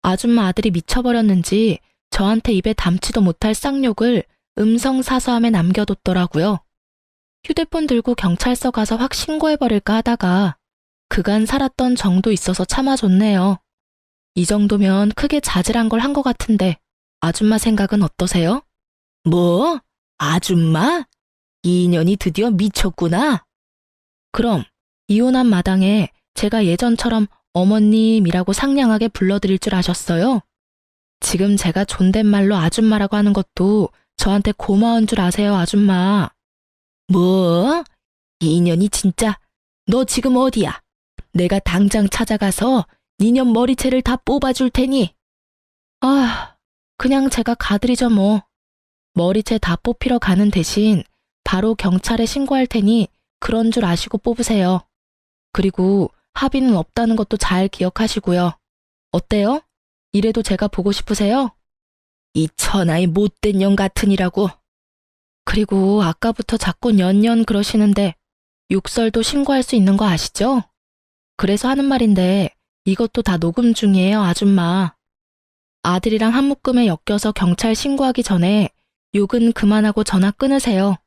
아줌마 아들이 미쳐버렸는지 저한테 입에 담지도 못할 쌍욕을 음성 사서함에 남겨뒀더라고요. 휴대폰 들고 경찰서 가서 확 신고해버릴까 하다가 그간 살았던 정도 있어서 참아줬네요. 이 정도면 크게 자질한 걸 한 것 같은데 아줌마 생각은 어떠세요? 뭐? 아줌마? 이 인연이 드디어 미쳤구나. 그럼 이혼한 마당에 제가 예전처럼 어머님이라고 상냥하게 불러드릴 줄 아셨어요? 지금 제가 존댓말로 아줌마라고 하는 것도 저한테 고마운 줄 아세요, 아줌마. 뭐? 이 인연이 진짜. 너 지금 어디야? 내가 당장 찾아가서 니년 머리채를 다 뽑아줄 테니. 아, 그냥 제가 가드리죠 뭐. 머리채 다 뽑히러 가는 대신 바로 경찰에 신고할 테니 그런 줄 아시고 뽑으세요. 그리고 합의는 없다는 것도 잘 기억하시고요. 어때요? 이래도 제가 보고 싶으세요? 이 천하의 못된 년 같으니라고. 그리고 아까부터 자꾸 년년 그러시는데 욕설도 신고할 수 있는 거 아시죠? 그래서 하는 말인데 이것도 다 녹음 중이에요, 아줌마. 아들이랑 한 묶음에 엮여서 경찰 신고하기 전에 욕은 그만하고 전화 끊으세요.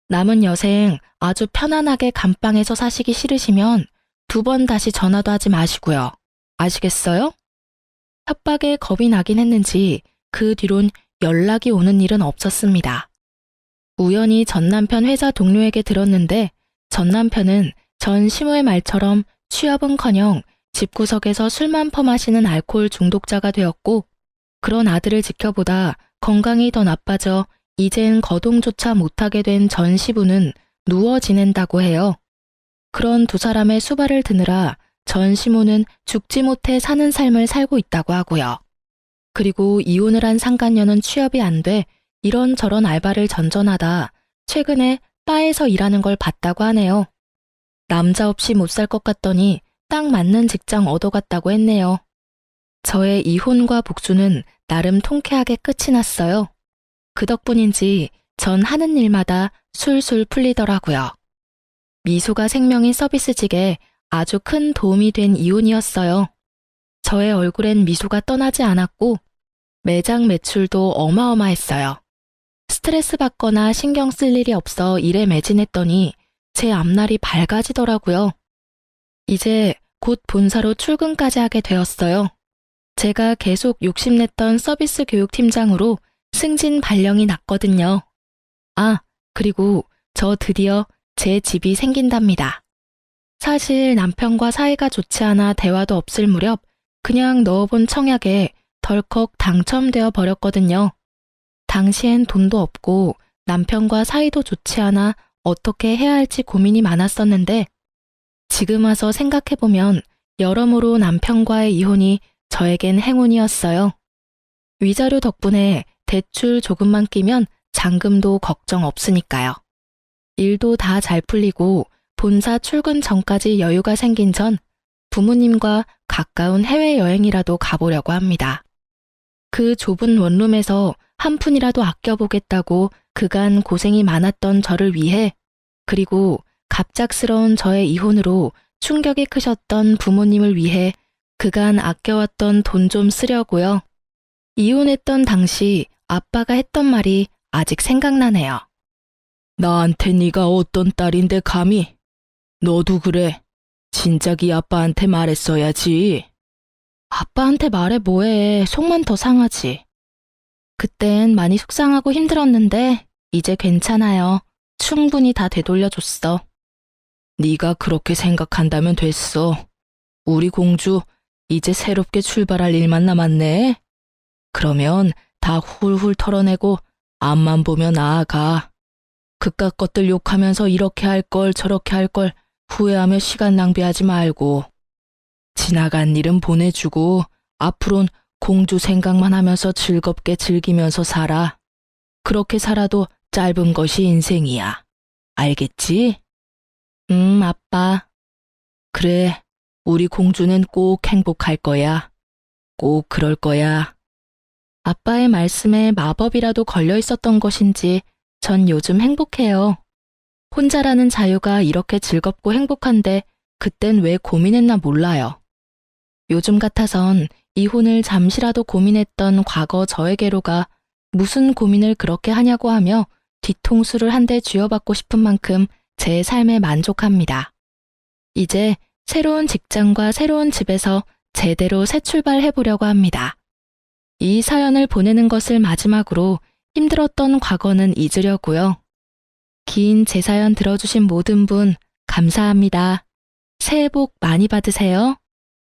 남은 여생 아주 편안하게 감방에서 사시기 싫으시면 2번 다시 전화도 하지 마시고요. 아시겠어요? 협박에 겁이 나긴 했는지 그 뒤론 연락이 오는 일은 없었습니다. 우연히 전 남편 회사 동료에게 들었는데 전 남편은 전 시모의 말처럼 취업은커녕 집구석에서 술만 퍼마시는 알코올 중독자가 되었고, 그런 아들을 지켜보다 건강이 더 나빠져 이젠 거동조차 못하게 된 전 시부는 누워 지낸다고 해요. 그런 두 사람의 수발을 드느라 전 시모는 죽지 못해 사는 삶을 살고 있다고 하고요. 그리고 이혼을 한 상간녀는 취업이 안 돼 이런저런 알바를 전전하다 최근에 바에서 일하는 걸 봤다고 하네요. 남자 없이 못 살 것 같더니 딱 맞는 직장 얻어갔다고 했네요. 저의 이혼과 복수는 나름 통쾌하게 끝이 났어요. 그 덕분인지 전 하는 일마다 술술 풀리더라고요. 미소가 생명인 서비스직에 아주 큰 도움이 된 이혼이었어요. 저의 얼굴엔 미소가 떠나지 않았고 매장 매출도 어마어마했어요. 스트레스 받거나 신경 쓸 일이 없어 일에 매진했더니 제 앞날이 밝아지더라고요. 이제 곧 본사로 출근까지 하게 되었어요. 제가 계속 욕심냈던 서비스 교육팀장으로 승진 발령이 났거든요. 아, 그리고 저 드디어 제 집이 생긴답니다. 사실 남편과 사이가 좋지 않아 대화도 없을 무렵 그냥 넣어본 청약에 덜컥 당첨되어 버렸거든요. 당시엔 돈도 없고 남편과 사이도 좋지 않아 어떻게 해야 할지 고민이 많았었는데 지금 와서 생각해보면 여러모로 남편과의 이혼이 저에겐 행운이었어요. 위자료 덕분에 대출 조금만 끼면 잔금도 걱정 없으니까요. 일도 다 잘 풀리고 본사 출근 전까지 여유가 생긴 전 부모님과 가까운 해외여행이라도 가보려고 합니다. 그 좁은 원룸에서 한 푼이라도 아껴보겠다고 그간 고생이 많았던 저를 위해 그리고 갑작스러운 저의 이혼으로 충격이 크셨던 부모님을 위해 그간 아껴왔던 돈 좀 쓰려고요. 이혼했던 당시 아빠가 했던 말이 아직 생각나네요. 나한테 네가 어떤 딸인데 감히? 너도 그래. 진작이 아빠한테 말했어야지. 아빠한테 말해 뭐해. 속만 더 상하지. 그땐 많이 속상하고 힘들었는데 이제 괜찮아요. 충분히 다 되돌려줬어. 네가 그렇게 생각한다면 됐어. 우리 공주 이제 새롭게 출발할 일만 남았네. 그러면 다 훌훌 털어내고 앞만 보며 나아가. 그깟 것들 욕하면서 이렇게 할 걸 저렇게 할 걸 후회하며 시간 낭비하지 말고 지나간 일은 보내주고 앞으론 공주 생각만 하면서 즐겁게 즐기면서 살아. 그렇게 살아도 짧은 것이 인생이야. 알겠지? 아빠. 그래, 우리 공주는 꼭 행복할 거야. 꼭 그럴 거야. 아빠의 말씀에 마법이라도 걸려 있었던 것인지 전 요즘 행복해요. 혼자라는 자유가 이렇게 즐겁고 행복한데 그땐 왜 고민했나 몰라요. 요즘 같아선 이혼을 잠시라도 고민했던 과거 저에게로가 무슨 고민을 그렇게 하냐고 하며 뒤통수를 한 대 쥐어받고 싶은 만큼 제 삶에 만족합니다. 이제 새로운 직장과 새로운 집에서 제대로 새 출발해보려고 합니다. 이 사연을 보내는 것을 마지막으로 힘들었던 과거는 잊으려고요. 긴 제 사연 들어주신 모든 분 감사합니다. 새해 복 많이 받으세요.